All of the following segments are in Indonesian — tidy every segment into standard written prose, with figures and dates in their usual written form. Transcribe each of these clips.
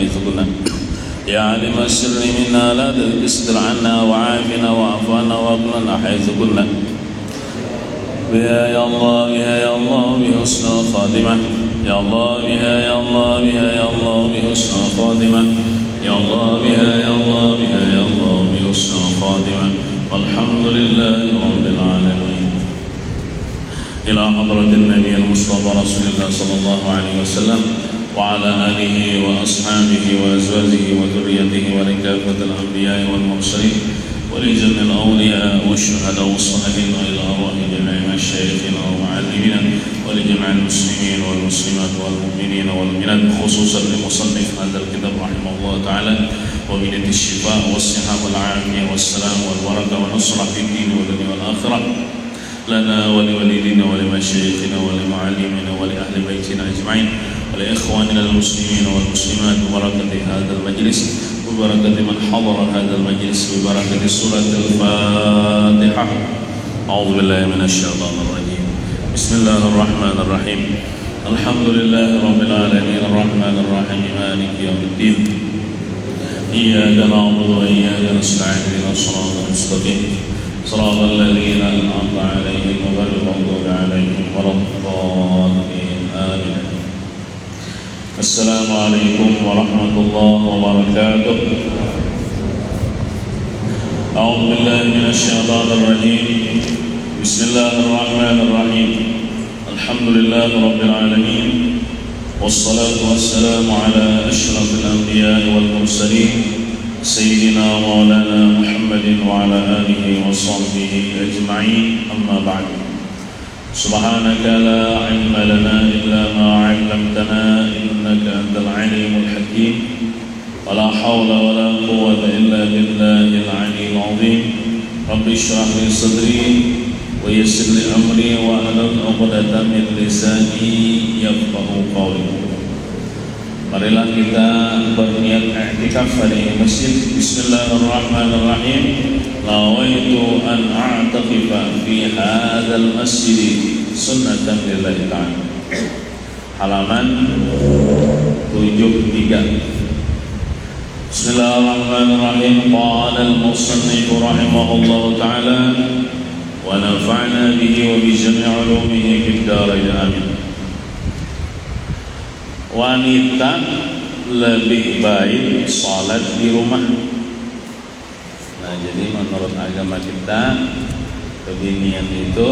حيث كنا يا عالم السر منا لا تستر عنا وعافنا واعف عنا واغفرنا حيث كنا بها يا الله بها يا الله بحسن الخاتمة يا الله بها يا الله بها يا الله بحسن الخاتمة يا الله بها يا الله بها يا الله بحسن الخاتمة والحمد لله رب العالمين. إلى حضرة النبي المصطفى رسول الله صلى الله عليه وسلم وعلى آله وأصحابه وأزواجه وذريته ولكافة الأنبياء والمرسلين ولجميع الأولياء والشهداء والصالحين وإلى أرواح جميع مشايخنا ومعلمينا ولجميع المسلمين والمسلمات والمؤمنين والمؤمنات خصوصا لمصنف هذا الكتاب رحمه الله تعالى وبنية الشفاء والصحة والعافية والسلام والبركة والنصرة في الدين والدنيا والآخرة لنا ولوالدينا ولمشايخنا ولمعلمينا ولأهل بيتنا أجمعين ولإخواننا المسلمين والمسلمات ببركة هذا المجلس وبركة من حضر هذا المجلس وبركة سورة الفاتحة. أعوذ بالله من الشيطان الرجيم. بسم الله الرحمن الرحيم. الحمد لله رب العالمين الرحمن الرحيم مالك يوم الدين إياك نعبد وإياك نستعين اهدنا الصراط المستقيم صراط الذين أنعمت عليهم غير المغضوب عليهم ولا الضالين آمين. السلام عليكم ورحمة الله وبركاته. أعوذ بالله من الشيطان الرجيم. بسم الله الرحمن الرحيم. الحمد لله رب العالمين والصلاة والسلام على أشرف الأنبياء والمرسلين سيدنا مولانا محمد وعلى آله وصحبه أجمعين. أما بعد سبحانك لا علم لنا إلا ما علمتنا إنك أنت العليم الحكيم ولا حول ولا قوة إلا بالله العلي العظيم. رب اشرح لي صدري ويسر لي أمري واحلل عقدة من لساني يفقهوا قولي. Marilah kita berniat i'tikaf di masjid. Bismillahirrahmanirrahim. Nawaitu an a'taqifa fi hadzal masjid sunnatan lillahi ta'ala. Halaman 73. Bismillahirrahmanirrahim. Qala al-musannif rahimahullahu ta'ala wa nafa'na bihi wa bi jami' ulumihi fid darain amin. Wanita lebih baik salat di rumah. Nah, jadi menurut agama kita kebinian itu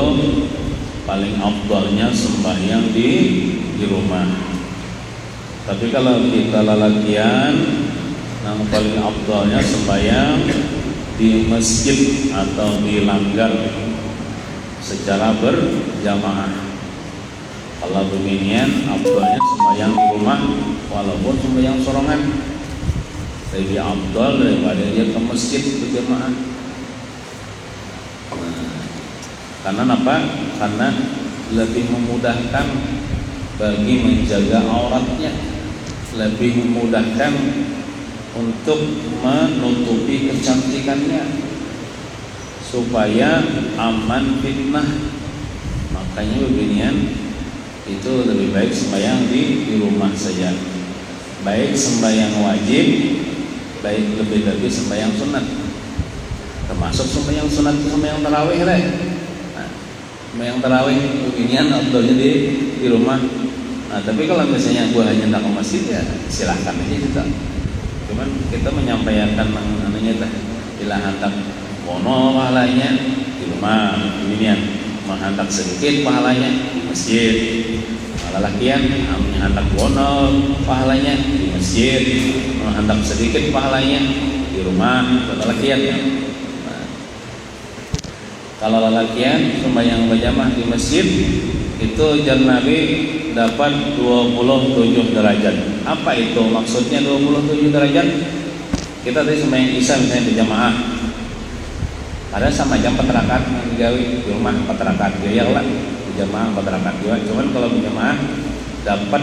paling afdalnya sembahyang di rumah. Tapi kalau kita lelakian, yang paling afdalnya sembahyang di masjid atau di langgar secara berjamaah. Kalau beginian afdalnya sembahyang di rumah walaupun sembahyang sorongan lebih afdal daripada dia ke masjid berjamaah. Karena apa? Karena lebih memudahkan bagi menjaga auratnya, lebih memudahkan untuk menutupi kecantikannya supaya aman fitnah. Makanya beginian itu lebih baik sembahyang di rumah saja. Baik sembahyang wajib, baik lebih-lebih sembahyang sunat. Termasuk sembahyang sunat itu sembahyang tarawih lah. Nah, sembahyang tarawih beginian afdalnya di rumah. Nah, tapi kalau misalnya gua hanya hendak ke masjid ya silahkan aja kita. Cuman kita menyampaikan anunya tah bila hendak bono pahalanya di rumah beginian. Menghantar sedikit pahalanya di masjid. Lelakian menghantar bono pahalanya di masjid, menghantar sedikit pahalanya di rumah. Lelakian. Nah, kalau lelakian sembahyang berjamaah di masjid itu jar Nabi dapat 27 derajat. Apa itu maksudnya 27 derajat? Kita tadi sembahyang Isya misalnya berjamaah. Ada sama jam 4 rakaat digawi di rumah 4 rakaat ya lah berjamaah 4 rakaat juga. Cuman kalau berjamaah dapat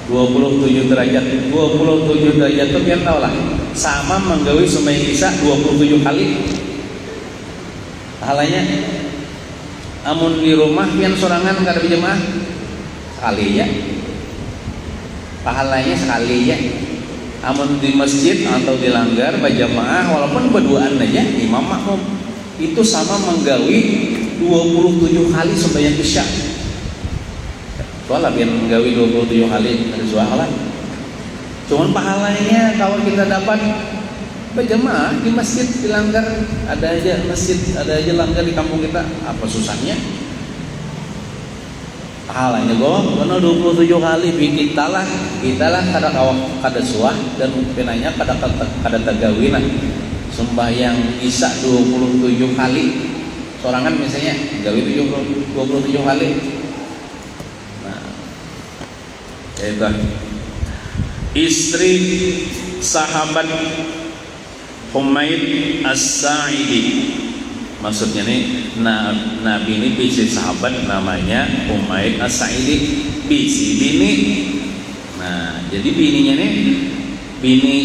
27 derajat. 27 derajat itu biar tahu lah sama menggawi sembahyang Isya 27 kali pahalanya. Amun di rumah pian sorangan enggak ada berjamaah sekali ya pahalanya sekali ya. Amun di masjid atau di langgar berjamaah walaupun berduaan aja imam makmum itu sama menggawi 27 kali sembahyang isya. Soalnya biar menggawi 27 kali dari sualan. Cuman pahalanya kalau kita dapat berjamaah di masjid di langgar, ada aja masjid, ada aja langgar di kampung kita, apa susahnya? Pahalanya gua benar 27 kali kita lah kada kawak kada suah dan penanya kada tagawina sembahyang isya 27 kali sorangan misalnya gawi 27 kali. Nah, itu istri sahabat Humaid As-Sa'idi, maksudnya nih Nabi ini bisi sahabat namanya Humaid As-Sa'idi, bisi bini. Nah jadi bininya nih bini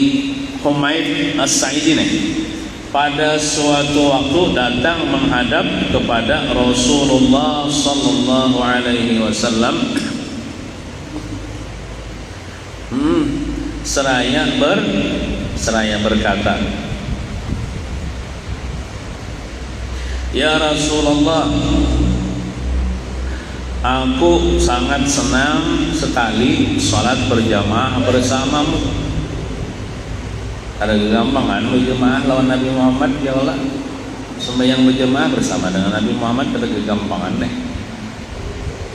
Humaid As-Sa'idi nih pada suatu waktu datang menghadap kepada Rasulullah Sallallahu Alaihi Wasallam seraya berkata, "Ya Rasulullah, aku sangat senang sekali salat berjamaah bersamamu." Ada kegampangan berjamaah lawan Nabi Muhammad, ya Allah. Sembahyang berjamaah bersama dengan Nabi Muhammad ada kegampangan deh.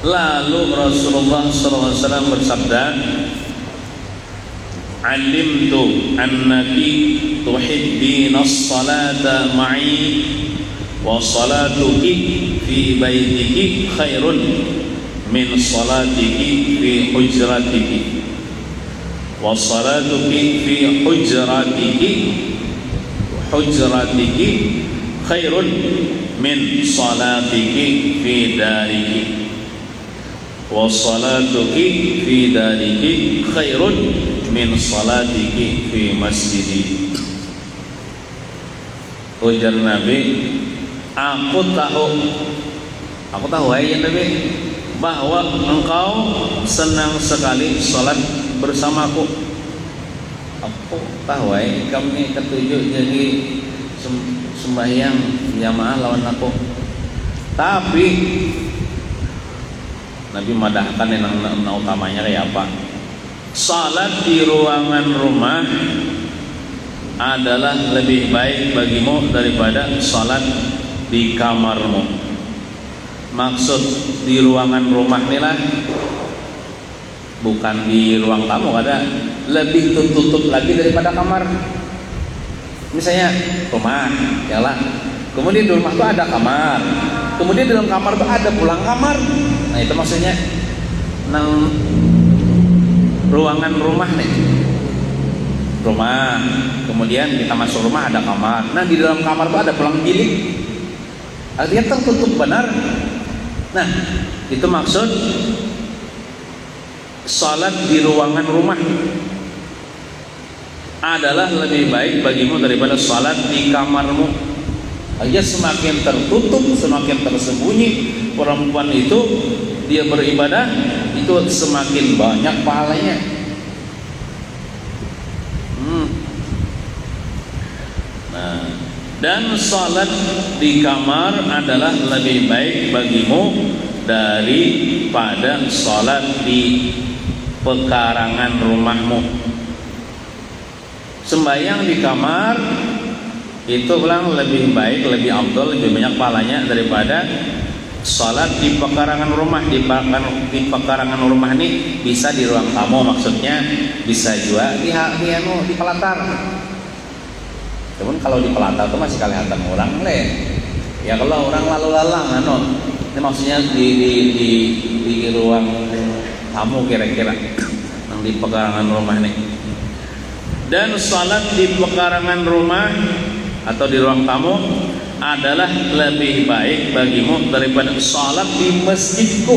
Lalu Rasulullah SAW bersabda, "Alimtu annaki tuhibbina as-salata ma'i wa salatuki fi baitiki khairun min salatiki fi hujratiki wa salatuki fi hujratiki khairun min salatiki fi dariki wa salatuki fi dariki khairun min salatiki fi masjidi." Ujar Nabi, aku tahu ya Nabi, bahwa engkau senang sekali salat bersamaku. Aku tahu kami ketujuh jadi sembahyang jamaah lawan aku. Tapi Nabi madahkan yang utamanya kayak apa? Salat di ruangan rumah adalah lebih baik bagimu daripada salat di kamarmu. Maksud di ruangan rumah inilah bukan di ruang tamu, ada lebih tertutup lagi daripada kamar. Misalnya rumah, yalah. Kemudian di rumah itu ada kamar. Kemudian di dalam kamar itu ada pulang kamar. Nah itu maksudnya nang ruangan rumah nih, rumah, kemudian kita masuk rumah ada kamar. Nah di dalam kamar itu ada pulang bilik, artinya tertutup benar. Nah itu maksud salat di ruangan rumah adalah lebih baik bagimu daripada salat di kamarmu. Aja semakin tertutup, semakin tersembunyi perempuan itu dia beribadah, itu semakin banyak pahalanya. Nah, dan salat di kamar adalah lebih baik bagimu daripada salat di pekarangan rumahmu. Sembahyang di kamar itu bilang lebih baik, lebih afdal, lebih banyak pahalanya daripada salat di pekarangan rumah. Di pekarangan rumah ini bisa di ruang tamu, maksudnya bisa juga di pelatar. Namun kalau di pelatar itu masih kelihatan orang le. Ya kalau orang lalu lalang ini maksudnya di ruang tamu kira-kira yang di pekarangan rumah nih. Dan salat di pekarangan rumah atau di ruang tamu adalah lebih baik bagimu daripada salat di masjidku,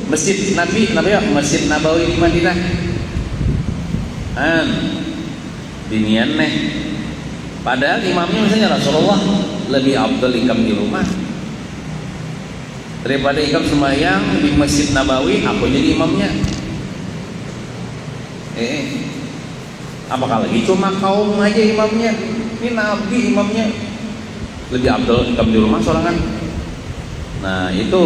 masjid Nabi Masjid Nabawi di Madinah. Dinian nih. Padahal imamnya misalnya Rasulullah, lebih afdal ikam di rumah daripada ikam sembahyang di Masjid Nabawi. Aku jadi imamnya. Apalagi cuma kaum aja imamnya, ini nabi imamnya, lebih abdul ikam di rumah sorangan. Nah itu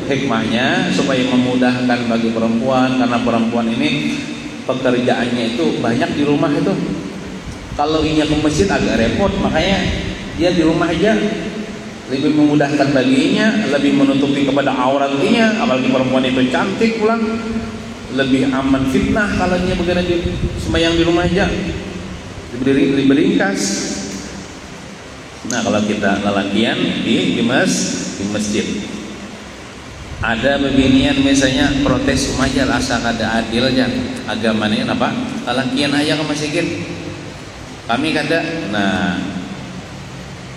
hikmahnya supaya memudahkan bagi perempuan, karena perempuan ini pekerjaannya itu banyak di rumah itu. Kalau inya ke masjid agak repot, makanya dia di rumah aja, lebih memudahkan baginya, lebih menutupi kepada auratnya. Apalagi perempuan itu cantik pulang, lebih aman fitnah kalau dia begini sembahyang di rumah aja, lebih ringkas. Nah kalau kita lelakian di masjid, ada beginian misalnya protes umajar asa kada adil aja agamanya apa? Lelakian aja ke masjid, kami kada. Nah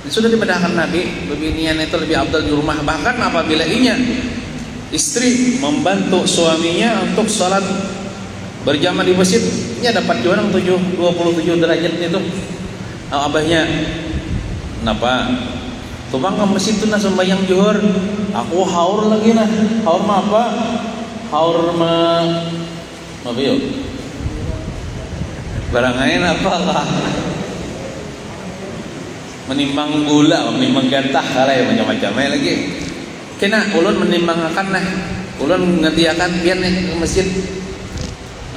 sudah dibedahkan Nabi, beginian itu lebih abdal di rumah. Bahkan apabila inya istri membantu suaminya untuk sholat berjamaah di masjid, nya dapat jualan 27 derajat itu. Abahnya kenapa tubang ke masjid tuh nah sembahyang juhur, aku haur lagi nah. Haur mah apa? Haur mah apa yuk? Barangain apa lah? Menimbang gula, menimbang gantah kalai macam-macamnya lagi. Kena ulun menimbangkan nah, ulun ngetiakan pian ke masjid.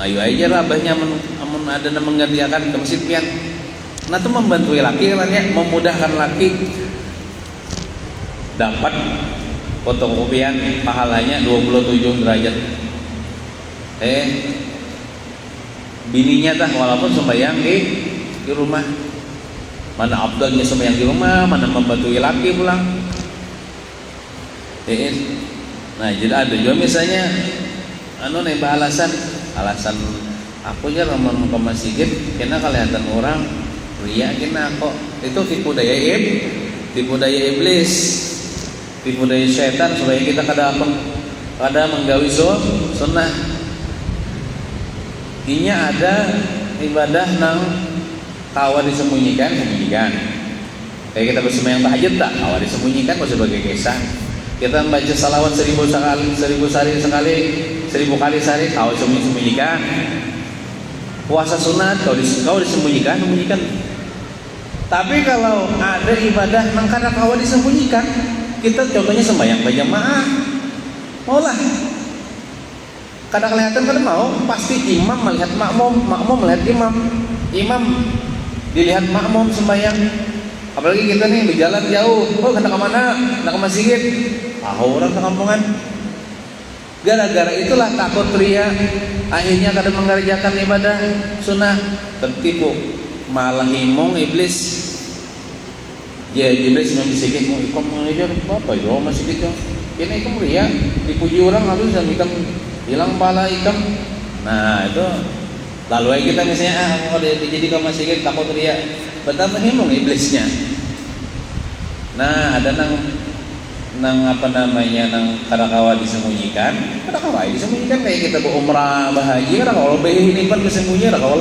Ayo aja lah abahnya amun ada nama ngetiakan ke masjid pian. Nah itu membantu laki katanya, memudahkan laki dapat fotokopian pahalanya 27 derajat. Bininya tah walaupun sembahyang di rumah. Mana abdalnya sembahyang di rumah, mana membantu laki pulang. Nah jadi ada juga misalnya nih alasan aku aja roman ke masjid karena kelihatan orang ria kena kok, itu tipu daya iblis, tipu daya setan supaya kita kada menggawi sunnah. Inya ada ibadah nang kawa disembunyikan. Kayak kita bersembahyang tahajud tak kawa disembunyikan sebagai kisah. Kita membaca salawat 1000 kali sehari kau sembunyikan. Puasa sunat kau disembunyikan. Tapi kalau ada ibadah nang kada kau disembunyikan, kita contohnya sembahyang berjamaah, maulah kada kelihatan kada mau, pasti imam melihat makmum melihat imam dilihat makmum sembahyang. Apalagi kita nih berjalan jauh, hendak ke mana? Hendak ke masjid. Orang sekampungan. Gara-gara itulah takut ria, akhirnya kadang mengerjakan ibadah sunnah, tertipu, malah himung iblis. Ya iblis membisikin mau ikam mengajar apa ya masih gitu. Ini ikam ria, dipuji orang lalu dan ikam hilang pala ikam. Nah itu lalu kita misalnya kalau jadi ke masjid takut ria, betapa himung iblisnya. Nah ada nang apa namanya nang kadakawa disembunyikan kayak kita berumrah bahagia kalau ini pun disembunyi kalau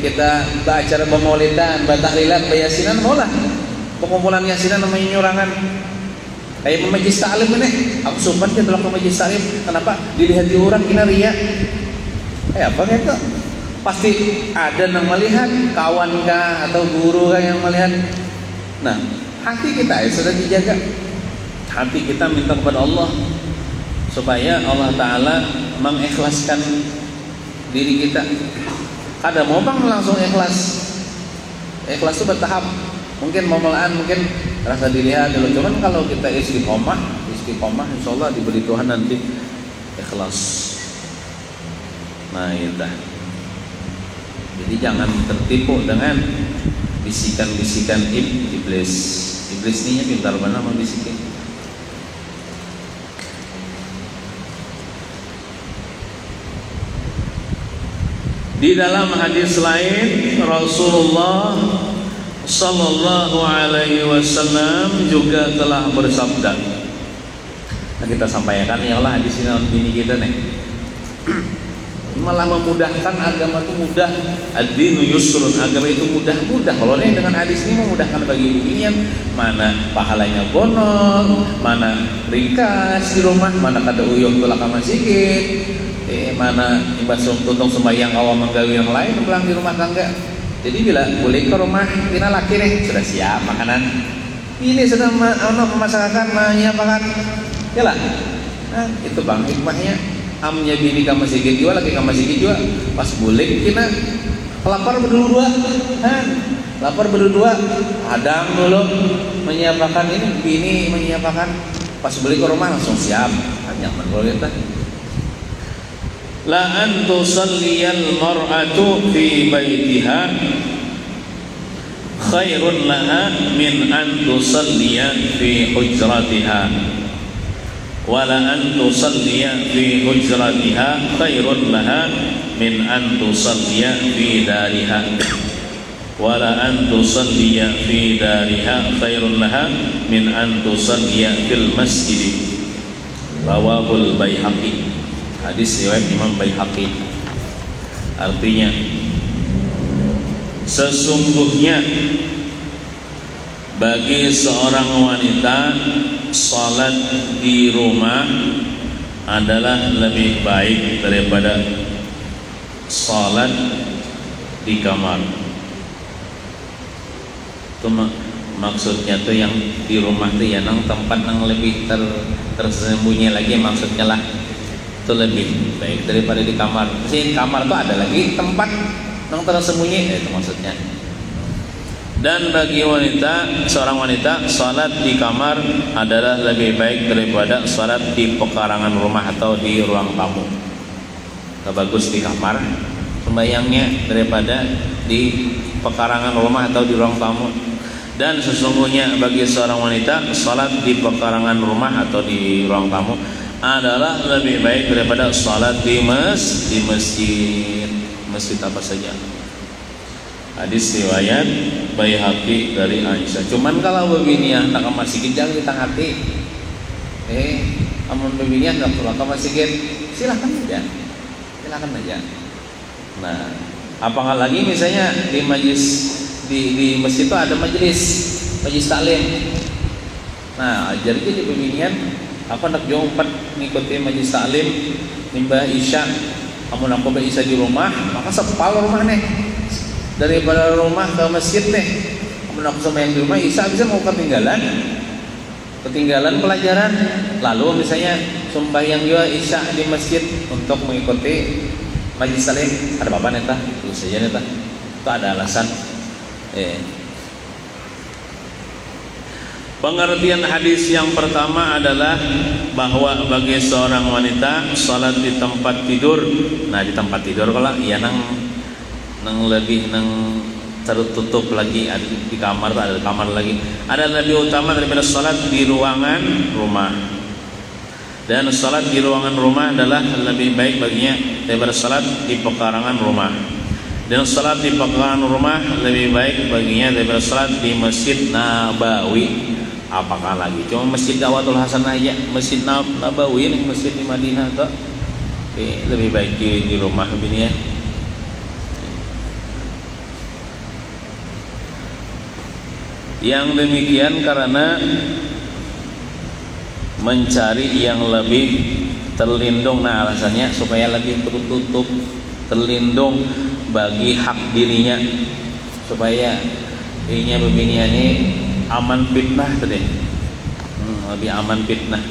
kita acara pemaulidan batahlilan bayasinan mola pengumpulan yasinan namanya nyurangan kayak majlis taklim ini aku sumpan kita lakukan majlis taklim. Kenapa dilihat di orang kena ria apa gitu, pasti ada yang melihat kawan kah atau guru kah yang melihat. Nah hati kita sudah dijaga, hati kita minta kepada Allah supaya Allah Ta'ala mengikhlaskan diri kita. Kada mau bang langsung ikhlas itu bertahap, mungkin mau melaan, mungkin rasa dilihat dulu. Cuman kalau kita istiqomah insya Allah diberi Tuhan nanti ikhlas. Nah itu. Jadi jangan tertipu dengan bisikan-bisikan iblis. Iblis ini pintar benar membisikin. Di dalam hadis lain Rasulullah Sallallahu Alaihi Wasallam juga telah bersabda. Nah, kita sampaikan ya Allah hadis ini kita nih. Malah memudahkan, agama itu mudah. Ad-dinu yusrun, agama itu mudah. Kalau nih dengan hadis ini memudahkan bagi mukminin, mana pahalanya bonol, mana ringkas di rumah, mana kada uyuh tulak masjid. mana imbas tuntung sembahyang awam menggawe yang lain pulang di rumah tangga. Jadi bila boleh ke rumah kita laki nih sudah siap makanan. Ini sedang memasakkan menyiapkan. Ya lah. Nah, itu bang hikmahnya. Amnya bini kamu masjid juga lagi kamu masjid juga. Pas boleh kita lapar berdua. Lapar berdua. Hadang dulu menyiapkan ini bini menyiapkan. Pas beli ke rumah langsung siap. Nyaman kalau kita. La an tusalliyal mar'atu fi baitiha khairun laha min an tusalliya fi hujratiha wa la an tusalliya fi hujratiha khairun laha min an tusalliya fi dariha wa la an tusalliya fi dariha khairun laha min an tusalliya fil masjid. Rawahul Baihaqi. Hadis riwayat Imam Baihaqi. Artinya sesungguhnya bagi seorang wanita salat di rumah adalah lebih baik daripada salat di kamar. Itu maksudnya tuh yang di rumah tuh ya nang tempat yang lebih tersembunyi lagi maksudnya lah. Itu lebih baik daripada di kamar. Di kamar tuh ada lagi tempat yang tersembunyi, itu maksudnya. Dan bagi wanita, seorang wanita, salat di kamar adalah lebih baik daripada salat di pekarangan rumah atau di ruang tamu. Lebih bagus di kamar sembahyangnya daripada di pekarangan rumah atau di ruang tamu. Dan sesungguhnya bagi seorang wanita, salat di pekarangan rumah atau di ruang tamu adalah lebih baik daripada salat di masjid apa saja. Hadis riwayat Baihaqi dari Aisyah. Cuman kalau beginian nak ke masjid jangan kita hati. Amun beginian nak pulang ke masjid silakan aja. Nah, apakah lagi misalnya di majlis di masjid itu ada majlis taklim. Nah, jadi di beginian apa nak jompat ngikuti majlis taklim nimbah isya. Kamu nak coba isya di rumah, maka sepal rumah nih. Daripada rumah ke masjid nih. Kamu nak sembahyang di rumah isya bisa mau ketinggalan pelajaran. Lalu misalnya sembahyang juga isya di masjid untuk mengikuti majlis taklim. Ada apa neta? Itu saja neta. Itu ada alasan. Pengertian hadis yang pertama adalah bahwa bagi seorang wanita salat di tempat tidur. Nah, di tempat tidur kalau ya nang lebih tertutup lagi, ada di kamar, ada kamar lagi. Ada lebih utama daripada salat di ruangan rumah. Dan salat di ruangan rumah adalah lebih baik baginya daripada salat di pekarangan rumah. Dan salat di pekarangan rumah lebih baik baginya daripada salat di Masjid Nabawi. Apakah lagi cuma Masjid Dawatul Hasanah aja, Masjid Nabawi ini masjid di Madinah tuh lebih baik di rumah begini ya. Yang demikian karena mencari yang lebih terlindung. Nah, alasannya supaya lebih tertutup, terlindung bagi hak dirinya, supaya ininya begini ini aman fitnah tadi, lebih aman fitnah.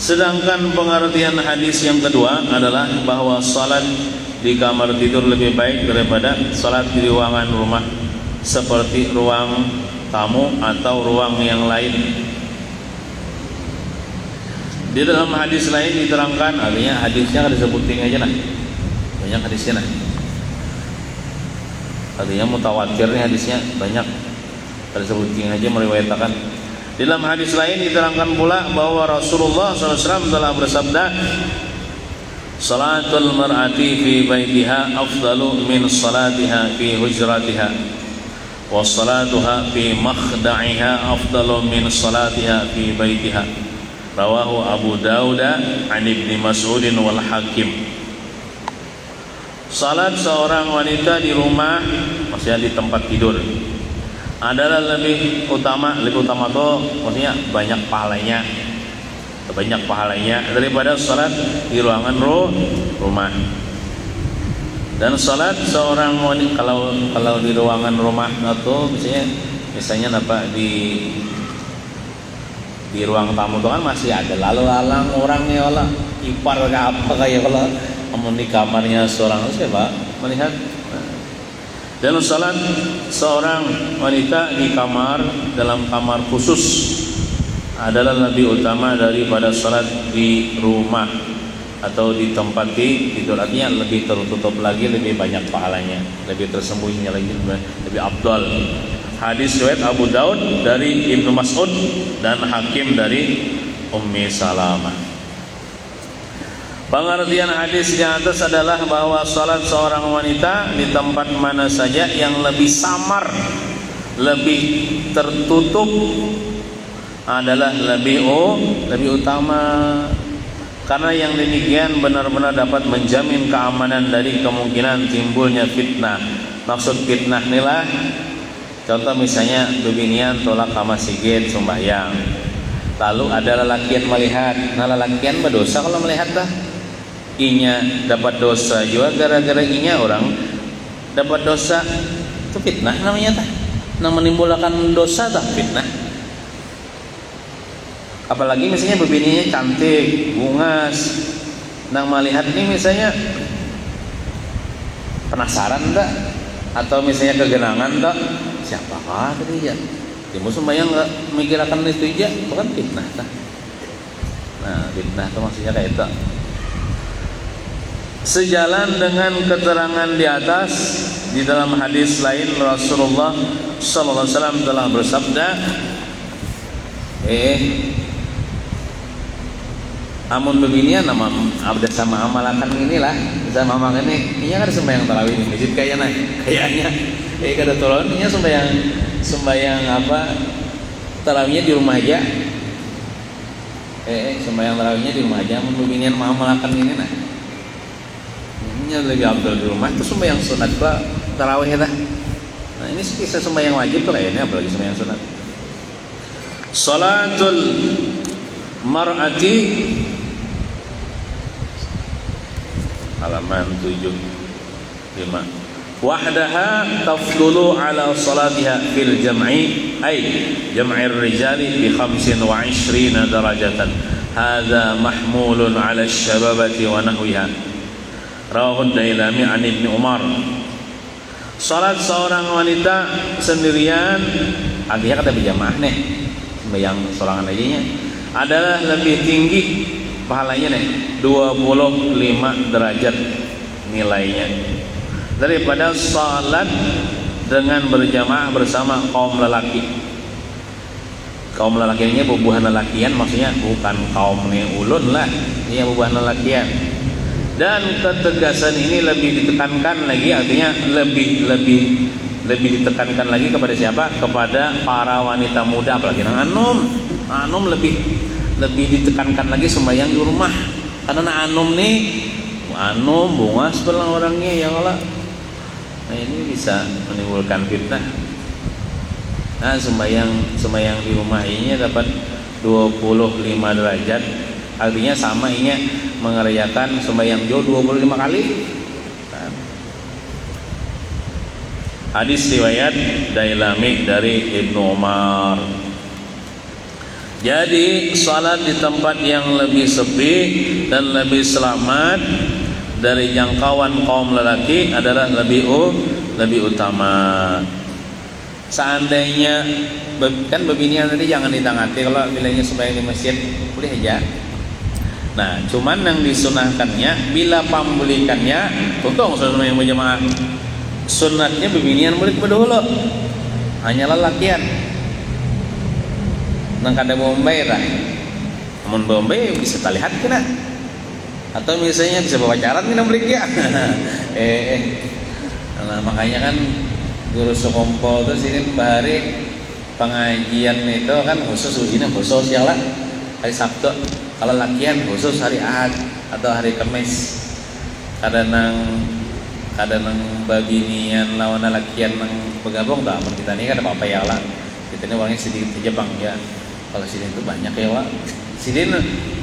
Sedangkan pengertian hadis yang kedua adalah bahwa salat di kamar tidur lebih baik daripada salat di ruangan rumah seperti ruang tamu atau ruang yang lain. Di dalam hadis lain diterangkan, artinya hadisnya ada sebutin aja nah, banyak hadisnya nah. Artinya mutawatir nih hadisnya banyak. Ada sebutin aja meriwayatkan. Di dalam hadis lain diterangkan pula bahwa Rasulullah SAW telah bersabda, "Salatul mar'ati fi baitiha afdalu min salatiha fi hujratiha, wa salatuha fi makhda'iha afdalu min salatiha fi baitiha." Rawahu Abu Dawud an Ibnu Mas'ud wal Hakim. Salat seorang wanita di rumah, maksudnya di tempat tidur, adalah lebih utama tuh maksudnya banyak pahalanya banyak pahalanya daripada salat di ruangan rumah. Dan salat seorang wanita kalau di ruangan rumah atau misalnya apa di ruang tamu itu kan masih ada lalu lalang orangnya Allah ipar ke apa kayak Allah, namun di kamarnya seorang siapa melihat. Dan salat seorang wanita di kamar dalam kamar khusus adalah lebih utama daripada salat di rumah atau di tempat tidur. Artinya lebih tertutup lagi, lebih banyak pahalanya, lebih tersembunyi lagi, lebih afdal. Hadis riwayat Abu Daud dari Ibnu Mas'ud dan Hakim dari Ummi Salamah. Pengertian hadis di atas adalah bahwa salat seorang wanita di tempat mana saja yang lebih samar, lebih tertutup adalah lebih utama. Karena yang demikian benar-benar dapat menjamin keamanan dari kemungkinan timbulnya fitnah. Maksud fitnah inilah contoh misalnya bebinian tolak kama sigit sembahyang, lalu ada lelakian melihat, nah lelakian berdosa kalau melihat dah. Inya dapat dosa juga gara-gara inya orang dapat dosa, itu fitnah namanya tah. Nah menimbulkan dosa tah fitnah. Apalagi misalnya bebininya cantik, bungas, nang melihat ini misalnya penasaran tak, atau misalnya kegenangan tak, siapakah tadi ya? Timbul sembahyang nggak mikirkan itu aja, bukan fitnah tak. Nah fitnah itu maksudnya kayak itu. Sejalan dengan keterangan di atas, di dalam hadis lain Rasulullah sallallahu alaihi wasallam telah bersabda, amun beginian nama abda sama amalakan inilah sama makan ini kan sembahyang tarawih di masjid kayaknya kada turun ini sembahyang apa tarawihnya di rumah aja. Sembahyang tarawihnya di rumah aja, amun beginian amalakan ini nah lebih abdul di rumah itu sembahyang sunat gua tarawih ya. Nah ini kisah sembahyang wajib tuh kayaknya, apalagi sembahyang sunat. Salatul mar'ati halaman 75 wahdaha tafdulu ala salatiha fil jam'i ay jam'ir rijali bi 25 darajatan hadza mahmulun ala syababati wa nahwiha. Rawahu Dailami an Ibnu Umar. Salat seorang wanita sendirian, artinya kata berjamaah nih, sembahyang sorangan aja nya, adalah lebih tinggi pahalanya nih 25 derajat nilainya daripada salat dengan berjamaah bersama kaum lelaki. Kaum lelakiannya bubuhan lelakian, maksudnya bukan kaum ulun lah, ini bubuhan lelakian. Dan ketegasan ini lebih ditekankan lagi, artinya lebih ditekankan lagi kepada siapa? Kepada para wanita muda, apalagi nang anum lebih ditekankan lagi sembahyang di rumah. Karena anum bunga sebelah orangnya ya Allah. Nah ini bisa menimbulkan fitnah. Nah sembahyang di rumah ini dapat 25 derajat, artinya sama ini mengerjakan sembahyang jauh 25 kali. Hadis riwayat Dailami dari Ibnu Umar. Jadi salat di tempat yang lebih sepi dan lebih selamat dari jangkauan kaum lelaki adalah lebih utama. Seandainya kan bebinian tadi jangan ditangati, kalau bilangnya sembahyang di masjid boleh aja. Nah, cuman yang disunahkannya bila pambulikannya, untung saudara yang berjamaah. Sunatnya bebinian murid berdahulu. Hanyalah lelakian. Nang kada Bombay dah. Namun Bombay bisa terlihat kena. Atau misalnya bisa pacaran kena beli ya. Nah, makanya kan guru sekompo itu sini bahari pengajian itu kan khusus ya lah. Hari Sabtu. Kalau latihan khusus hari Ahad atau hari Kamis. Kadang babinian lawan latihan nang bergabung dah. Kita ini kan ada apa ya lah. Kita ini orangnya sedikit saja bang ya. Kalau sini itu banyak ya lah. Sini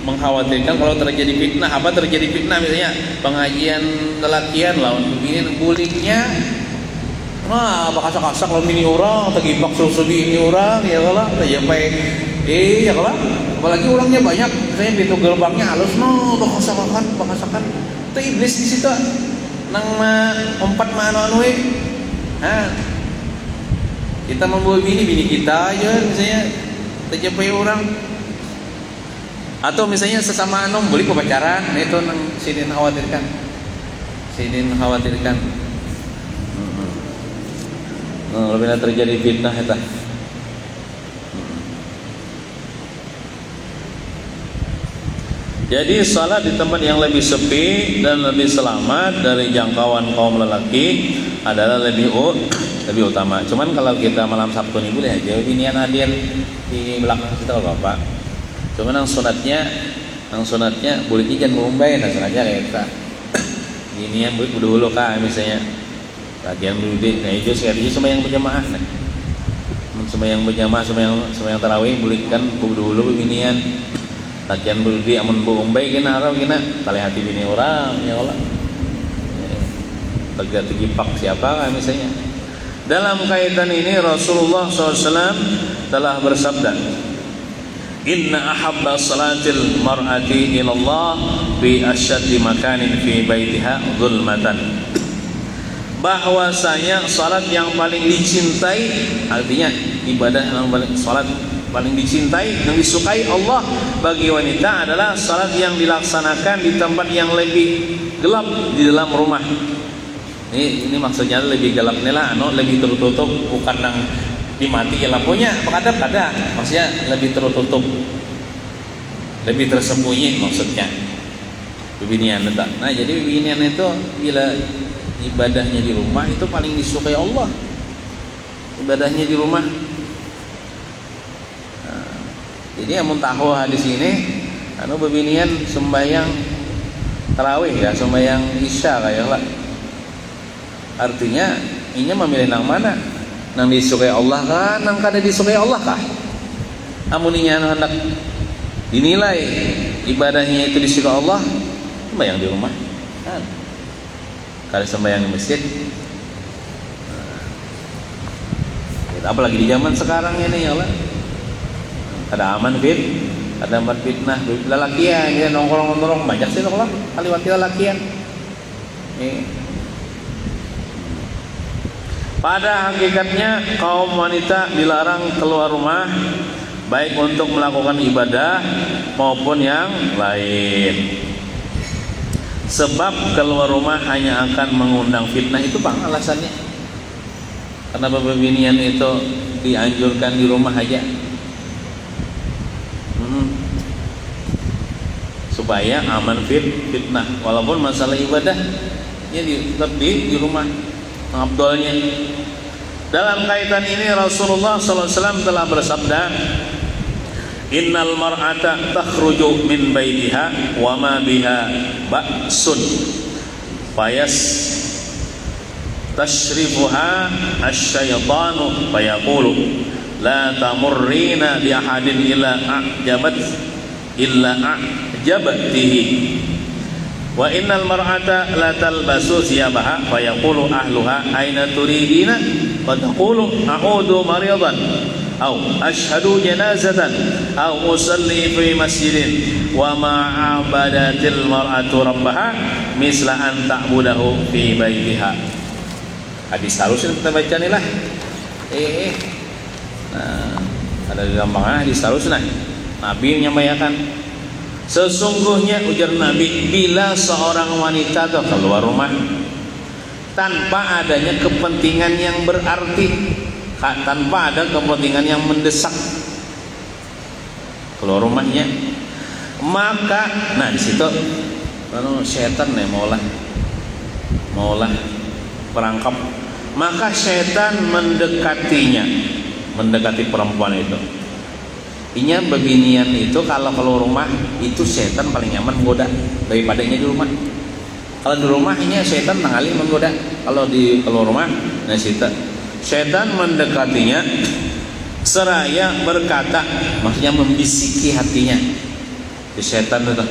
mengkhawatirkan kalau terjadi fitnah. Apa terjadi fitnah? Misalnya pengajian lelakian lawan begini bullyingnya, nah kasak-kasak lawan ini orang, tergipak suruh ini orang, ya kalau sampai ya kalau apalagi orangnya banyak, misalnya pintu gerbangnya halus, no bakasakan, itu iblis di situ, nang empat mana kita membawa bini kita aja misalnya tercapai orang, atau misalnya sesama anom boleh pacaran, itu nang sidin khawatirkan. Bila terjadi fitnah eta. Jadi salat di tempat yang lebih sepi dan lebih selamat dari jangkauan kaum lelaki adalah lebih utama. Cuman kalau kita malam Sabtu ini boleh aja binian hadir di belakang kita kalau Bapak. Cuman yang sunatnya boleh ikan mumbai, nah sunatnya kayak kita. Binian boleh dulu kah misalnya. Latihan dulu deh. Nah itu sekali sembahyang berjamaah. Nah. Sembahyang berjamaah, sembahyang tarawih boleh kan dulu binian. Latihan dulu di amun mumbai kena harap kena tali hati bini orang ya Allah. Tergipak siapa kah misalnya. Dalam kaitan ini Rasulullah SAW telah bersabda, Inna ahabba salatil mar'ati ilallah bi asyaddi makanin fi baitiha zulmatan. Bahwasanya salat yang paling dicintai, artinya ibadah yang paling salat paling dicintai dan disukai Allah bagi wanita adalah salat yang dilaksanakan di tempat yang lebih gelap di dalam rumah. Ini maksudnya lebih gelap nih lebih tertutup, bukan yang dimati lampunya, ada maksudnya lebih tertutup, lebih tersembunyi maksudnya bibinian. Nah jadi bibinian itu bila ibadahnya di rumah itu paling disukai Allah, ibadahnya di rumah. Jadi amun tahu hadis ini bibinian sembahyang tarawih ya, sembahyang isya kayak lah. Artinya ini memilih nang mana? Nang disukai Allah kah? Nang kada disukai Allah kah? Amuninya hendak dinilai ibadahnya itu disukai Allah, sembahyang di rumah. Kalau sembahyang di masjid, apalagi di zaman sekarang ini ya Allah, ada aman fitnah, lelakian dia nongkrong banyak sih Allah, kaliwati lelakian. Pada hakikatnya kaum wanita dilarang keluar rumah baik untuk melakukan ibadah maupun yang lain. Sebab keluar rumah hanya akan mengundang fitnah. Itu Bang alasannya. Kenapa bebinian itu dianjurkan di rumah aja? Supaya aman fitnah. Walaupun masalah ibadah ya tetap di rumah. Abdulnya. Dalam kaitan ini Rasulullah SAW telah bersabda, Innal mar'ata takhruju min baitiha wa ma biha ba'sun fayas tashrifuha asyaitanu fayaqulu la tamurrina bi ahadin illa a'jabatihi wa innal mar'ata la talbasu siyabaha fayaqulu ahluha aina turidina fa taqulu a'udu maridan aw ashhadu janazatan aw usalli fi masjidin wa ma abadatil mar'atu rabbaha misla an ta'budahu fi baitiha. Hadis harusnya kita baca nih lah. Ada gampang hadis harusnya. Nabi menyampaikan, sesungguhnya ujar Nabi, bila seorang wanita tuh keluar rumah tanpa adanya kepentingan yang berarti, tanpa ada kepentingan yang mendesak, keluar rumahnya, maka di situ setan nih maulah perangkap, maka setan mendekati perempuan itu. Inya beginian itu kalau keluar rumah itu setan paling nyaman menggoda daripadanya di rumah. Kalau di rumahnya setan nangali menggoda, kalau di keluar rumah setan mendekatinya seraya berkata, maksudnya membisiki hatinya, setan itu.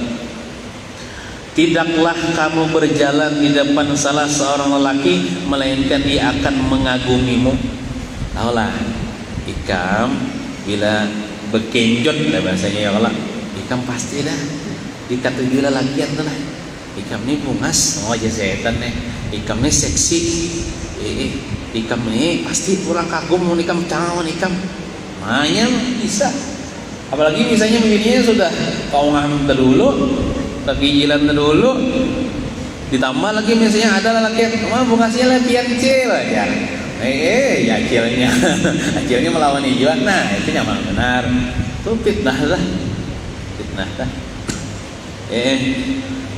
Tidaklah kamu berjalan di depan salah seorang lelaki melainkan dia akan mengagumimu. Tahulah, ikam bila berkenjot lah bahasanya ya kalau ikam pasti dah dikatakan lelakian tu lah. Ikam ni bungas, oh aja setan nih. Ikam ni seksi, ikam ni pasti orang kagum, ikam cawan ikam. Makanya bisa. Apalagi misalnya begini sudah kau ngam dulu, kegigilan dulu, ditambah lagi misalnya ada lelaki, mah bungasnya lagi yang kecil aja. Ya kecilnya, kecilnya melawan hijau. Nah itu nyaman benar. Itu fitnah lah, fitnah dah.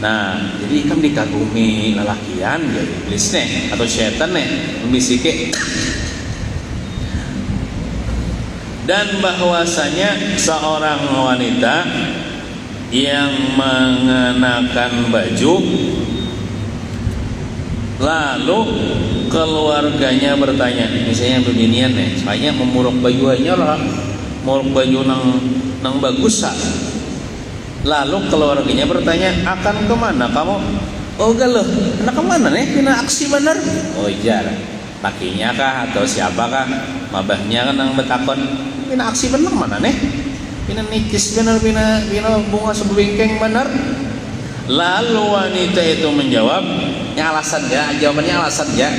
Nah jadi ikam dikagumi lelakian jadi iblis nih atau setan nih membisiki. Dan bahwasanya seorang wanita yang mengenakan baju lalu keluarganya bertanya, misalnya beginian nih, saya memuruk baju aja lah, muruk baju nang bagus sah. Lalu keluarganya bertanya, akan kemana kamu? Oh galuh, anak kemana nih? Kena aksi bener? Oh iya, lakinya kah atau siapakah? Mabahnya kan yang bertakon, kena aksi bener mana nih? Kena nikis bener, kena bunga sebelingkeng bener? Lalu wanita itu menjawab, ya alasan ya, jawabannya alasan ya.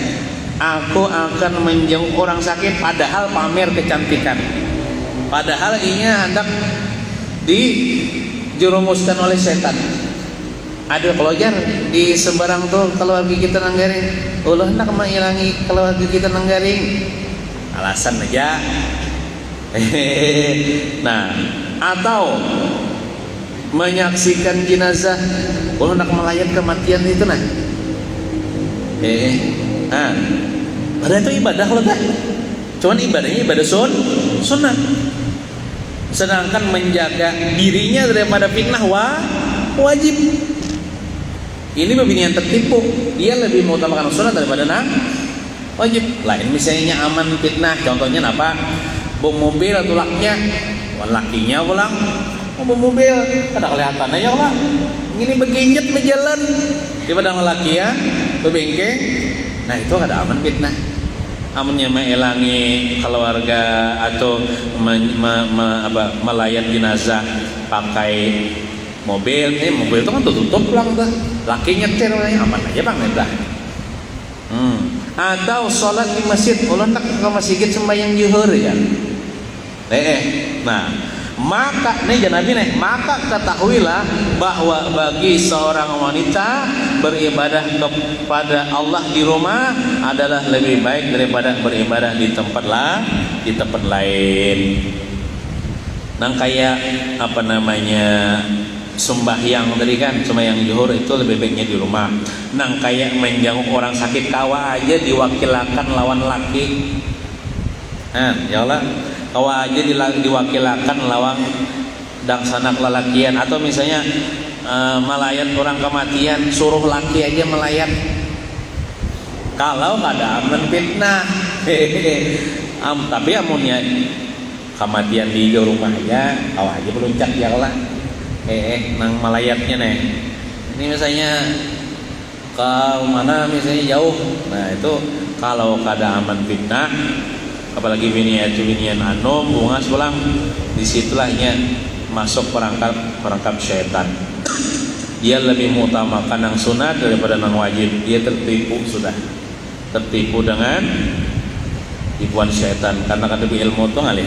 Aku akan menjenguk orang sakit, padahal pamer kecantikan. Padahal ini hendak dijerumuskan oleh setan. Ada keluar di sembarang tuh keluarga kita nanggaring, Allah hendak mengilangi keluarga kita nanggaring. Alasan aja. Nah, atau menyaksikan jenazah, Allah hendak melayat kematian itu nah. Nah, pada itu ibadah loh kan? Cuman ibadahnya ibadah sunnah. Sedangkan menjaga dirinya daripada fitnah wajib. Ini begini yang tertipu, dia lebih mengutamakan sunnah daripada wajib. Lain misalnya aman fitnah, contohnya apa? Bom mobil atau lakinya pulang, bom mobil, kada kelihatan aja lah. Ini beginjet berjalan, daripada laki ya, bebengkeng. Nah itu kada aman fitnah. Amannya mengelangi keluarga atau melayat jenazah pakai mobil. Mobil itu kan tutup pulang tuh. Laki nyetir aman aja bang dah. Atau sholat di masjid, kalau nak ke masjid sembahyang zuhur ya. Nah, maka nih Nabi nih, maka ketahuilah bahwa bagi seorang wanita beribadah kepada Allah di rumah adalah lebih baik daripada beribadah di tempat lain. Nang kayak apa namanya sembahyang tadi kan, sembahyang zuhur itu lebih baiknya di rumah. Nang kayak menjenguk orang sakit kawa aja diwakilakan lawan laki. Ya Allah, kawa aja diwakilakan lawan daksanak lelakian. Atau misalnya melayat orang kematian, suruh laki aja melayat. Kalau ada aman fitnah. Tapi amunnya kematian di rumah aja, kawa aja beluncak ya Allah. Nang melayatnya nih. Ini misalnya ke mana misalnya jauh. Nah itu kalau kada aman fitnah, apalagi binian anom bungas pulang, disitulahnya masuk perangkap syaitan. Dia lebih mengutamakan yang sunat daripada yang wajib. Dia tertipu dengan tipuan syaitan. Karena kata ilmu itu ngalih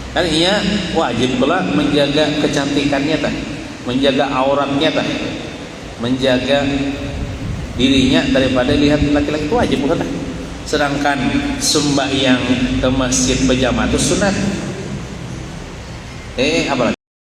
kan ia wajib pula menjaga kecantikannya menjaga auratnya menjaga dirinya daripada lihat laki-laki itu wajib pula Sedangkan sembahyang ke masjid berjamaah itu sunat. Apalagi